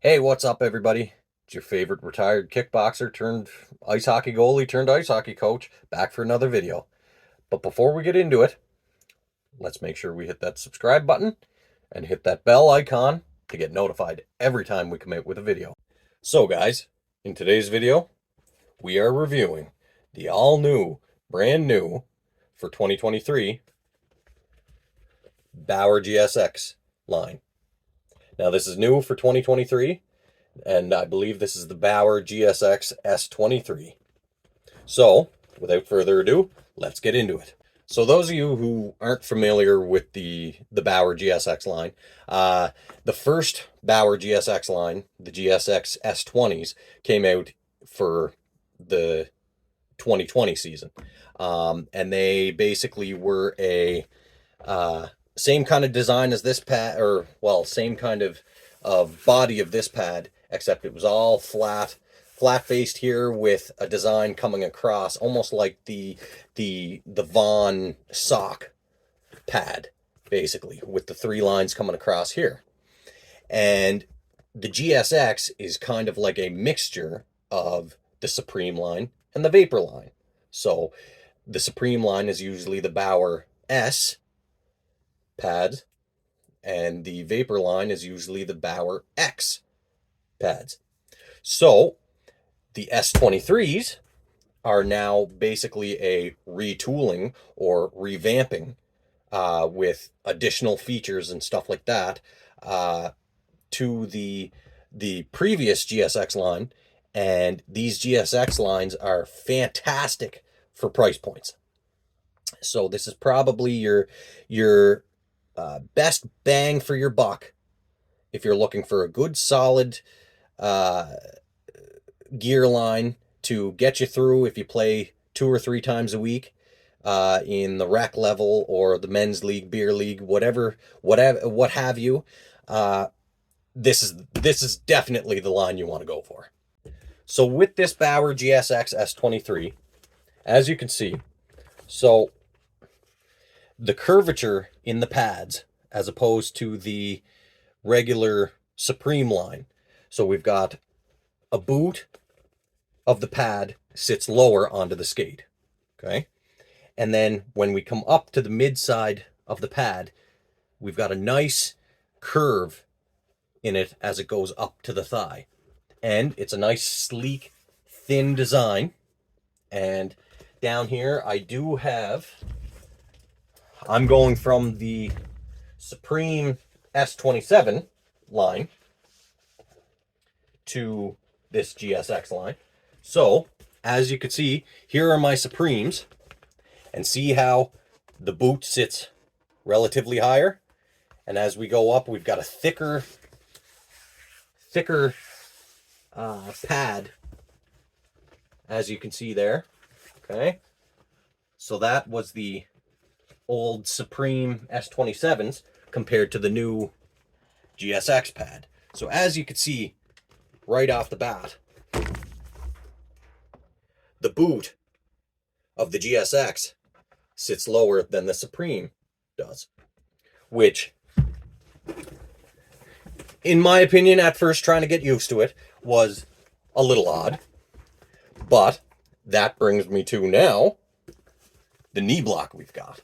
Hey, what's up, everybody? It's your favorite retired kickboxer turned ice hockey goalie turned ice hockey coach back for another video. But before we get into it, let's make sure we hit that subscribe button and hit that bell icon to get notified every time we come out with a video. So, guys, in today's video, we are reviewing the brand new for 2023 Bauer GSX line. Now, this is new for 2023. And I believe this is the Bauer GSX S23. So, without further ado, let's get into it. So those of you who aren't familiar with the Bauer GSX line, the first Bauer GSX line, the GSX S20s, came out for the 2020 season. And they basically were a same kind of design as this pad, or, well, same kind of body of this pad, except it was all flat faced here with a design coming across almost like the Vaughn sock pad, basically, with the three lines coming across here. And the GSX is kind of like a mixture of the Supreme line and the Vapor line. So the Supreme line is usually the Bauer S pads, and the Vapor line is usually the Bauer X pads. So the S23s are now basically a retooling or revamping with additional features and stuff like that to the previous GSX line. And these GSX lines are fantastic for price points. So this is probably your best bang for your buck if you're looking for a good solid gear line to get you through if you play 2 or 3 times a week in the rec level or the men's league, beer league, what have you. This is definitely the line you want to go for. So with this Bauer GSX S23, as you can see, so the curvature in the pads as opposed to the regular Supreme line. So we've got a boot of the pad sits lower onto the skate, okay? And then when we come up to the mid side of the pad, we've got a nice curve in it as it goes up to the thigh. And it's a nice, sleek, thin design. And down here, I'm going from the Supreme S27 line to this GSX line. So, as you can see, here are my Supremes, and see how the boot sits relatively higher. And as we go up, we've got a thicker pad, as you can see there. Okay, so that was the old Supreme S27s compared to the new GSX pad. So as you can see right off the bat, the boot of the GSX sits lower than the Supreme does, which, in my opinion, at first trying to get used to it was a little odd. But that brings me to now the knee block we've got.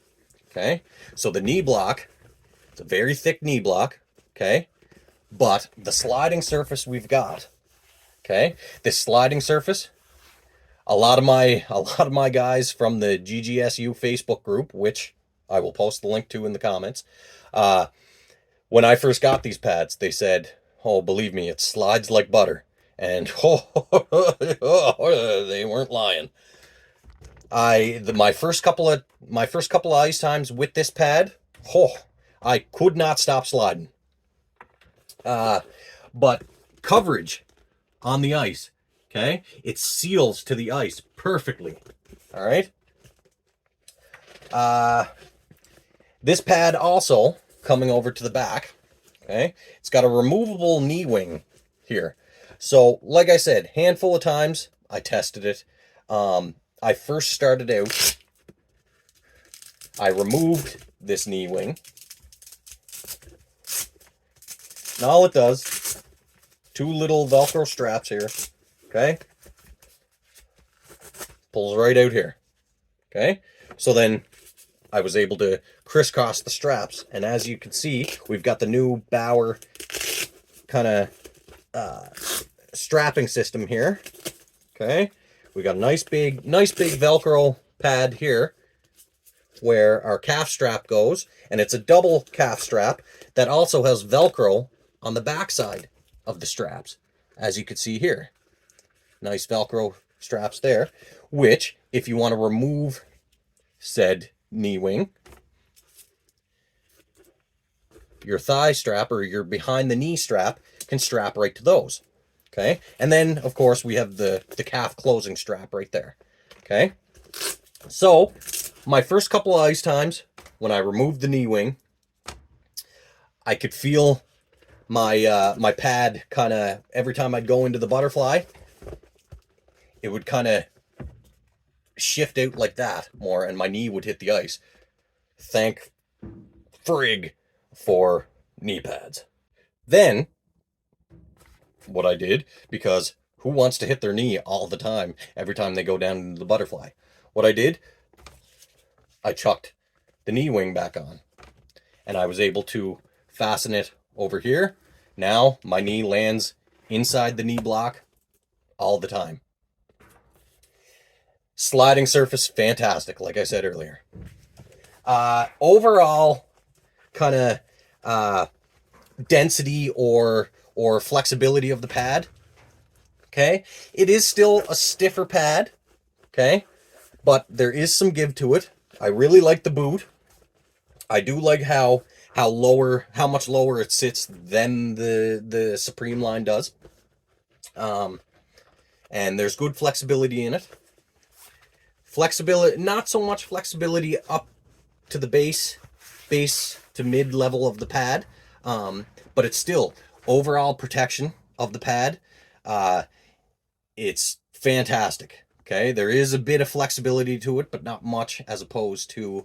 Okay, so the knee block, it's a very thick knee block. Okay, but the sliding surface we've got, okay, this sliding surface, a lot of my guys from the GGSU Facebook group, which I will post the link to in the comments, when I first got these pads, they said, "Oh, believe me, it slides like butter." And they weren't lying. My first couple of ice times with this pad, I could not stop sliding. But coverage on the ice, okay, it seals to the ice perfectly. All right. This pad also, coming over to the back, okay, it's got a removable knee wing here. So, like I said, handful of times I tested it. I first started out, I removed this knee wing. And all it does two little Velcro straps here. Okay. Pulls right out here. Okay. So then I was able to crisscross the straps. And as you can see, we've got the new Bauer kind of strapping system here. Okay. We got a nice big Velcro pad here where our calf strap goes, and it's a double calf strap that also has Velcro on the backside of the straps, as you can see here. Nice Velcro straps there, which, if you want to remove said knee wing, your thigh strap or your behind the knee strap can strap right to those. Okay, and then of course we have the calf closing strap right there. Okay, so my first couple of ice times when I removed the knee wing, I could feel my my pad kind of, every time I'd go into the butterfly, it would kind of shift out like that more, and my knee would hit the ice. Thank frig for knee pads. Then what I did, because who wants to hit their knee all the time every time they go down into the butterfly? What I did, I chucked the knee wing back on, and I was able to fasten it over here. Now my knee lands inside the knee block all the time. Sliding surface, fantastic, like I said earlier. Overall, kind of density or flexibility of the pad. Okay, it is still a stiffer pad. Okay, but there is some give to it. I really like the boot. I do like how much lower it sits than the Supreme line does. And there's good flexibility in it. Flexibility, not so much flexibility up to the base to mid level of the pad, but it's still overall protection of the pad. It's fantastic. Okay, there is a bit of flexibility to it, but not much, as opposed to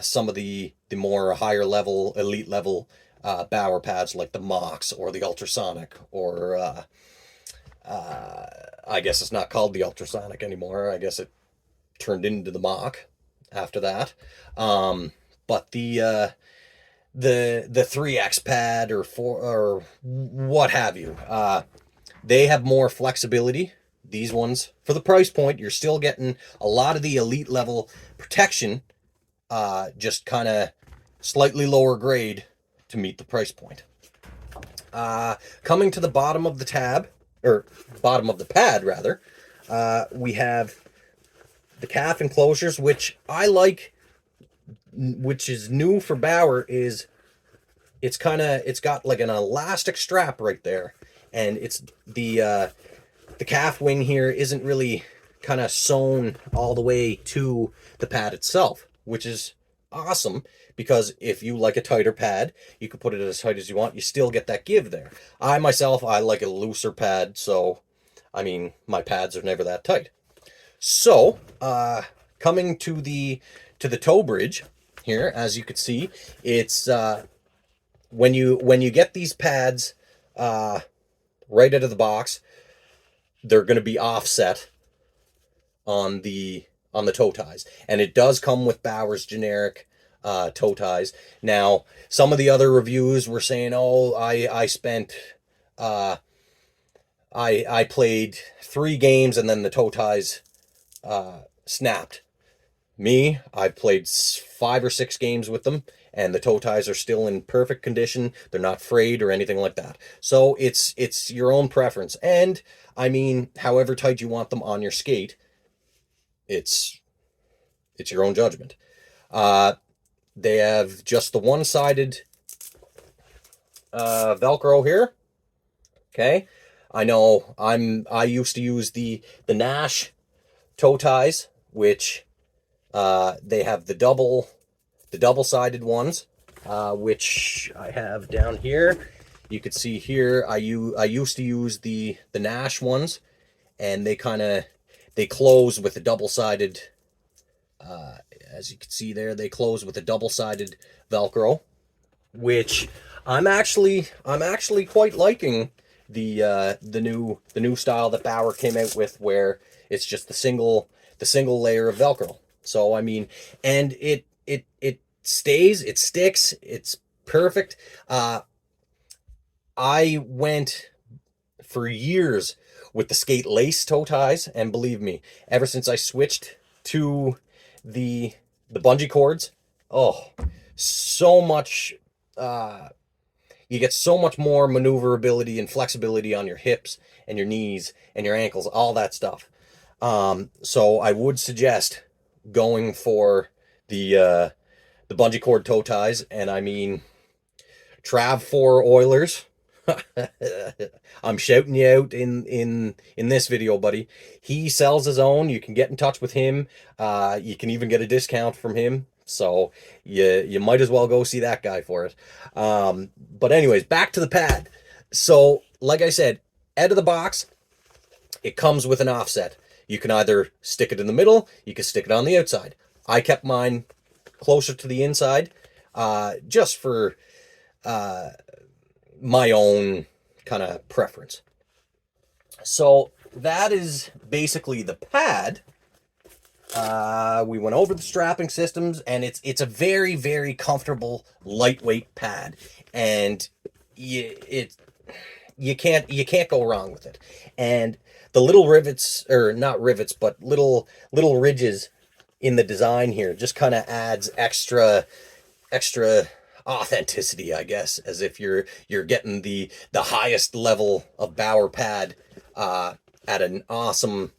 some of the more higher level, elite level Bauer pads like the Mox or the Ultrasonic, or I guess it's not called the Ultrasonic anymore. I guess it turned into the Mach after that. But the 3X pad or what have you, they have more flexibility. These ones, for the price point, you're still getting a lot of the elite level protection, just kind of slightly lower grade to meet the price point. Coming to the bottom of the tab, or bottom of the pad rather, we have the calf enclosures, which I like, which is new for Bauer, is it's got like an elastic strap right there, and it's the calf wing here isn't really kind of sewn all the way to the pad itself, which is awesome, because if you like a tighter pad, you can put it as tight as you want. You still get that give there. I like a looser pad, so I mean, my pads are never that tight. So, coming to the toe bridge here, as you can see, it's when you get these pads right out of the box, they're going to be offset on the toe ties, and it does come with Bauer's generic toe ties. Now, some of the other reviews were saying, "Oh, I spent I played 3 games and then the toe ties snapped." Me, I've played 5 or 6 games with them, and the toe ties are still in perfect condition. They're not frayed or anything like that. So it's your own preference. And I mean, however tight you want them on your skate, it's your own judgment. They have just the one-sided Velcro here. Okay, I know I used to use the Nash toe ties, which they have the double-sided ones, which I have down here. You could see here, I used to use the Nash ones, and they close with a double-sided, as you can see there, they close with a double-sided Velcro, which I'm actually quite liking the new style that Bauer came out with, where it's just the single layer of Velcro. So I mean, and it stays, it sticks, it's perfect. I went for years with the skate lace toe ties, and believe me, ever since I switched to the bungee cords, oh, so much, you get so much more maneuverability and flexibility on your hips and your knees and your ankles, all that stuff. So I would suggest going for the bungee cord toe ties. And I mean, Trav 4 Oilers, I'm shouting you out in this video, buddy. He sells his own. You can get in touch with him. You can even get a discount from him. So you might as well go see that guy for it. But anyways, back to the pad. So like I said, out of the box, it comes with an offset. You can either stick it in the middle, you can stick it on the outside. I kept mine closer to the inside, just for my own kind of preference. So that is basically the pad. We went over the strapping systems, and it's a very, very comfortable, lightweight pad, and you can't go wrong with it. And the little rivets, or not rivets, but little ridges in the design here just kind of adds extra authenticity, I guess, as if you're getting the highest level of Bauer pad at an awesome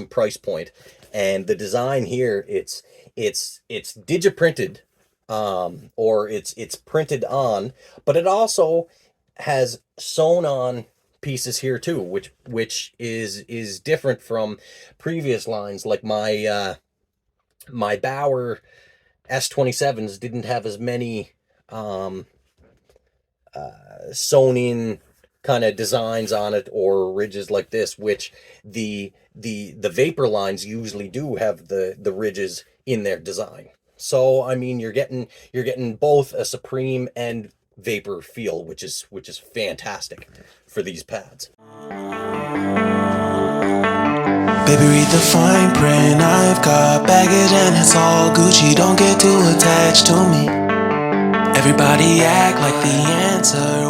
price point. And the design here, it's digiprinted, or it's printed on, but it also has sewn on pieces here too, which is different from previous lines. Like my my Bauer S27s didn't have as many sewn in kind of designs on it, or ridges like this, which the Vapor lines usually do have the ridges in their design. So I mean, you're getting both a Supreme and Vapor feel, which is fantastic for these pads. Baby, read the fine print. I've got baggage and it's all Gucci. Don't get too attached to me. Everybody act like the answer.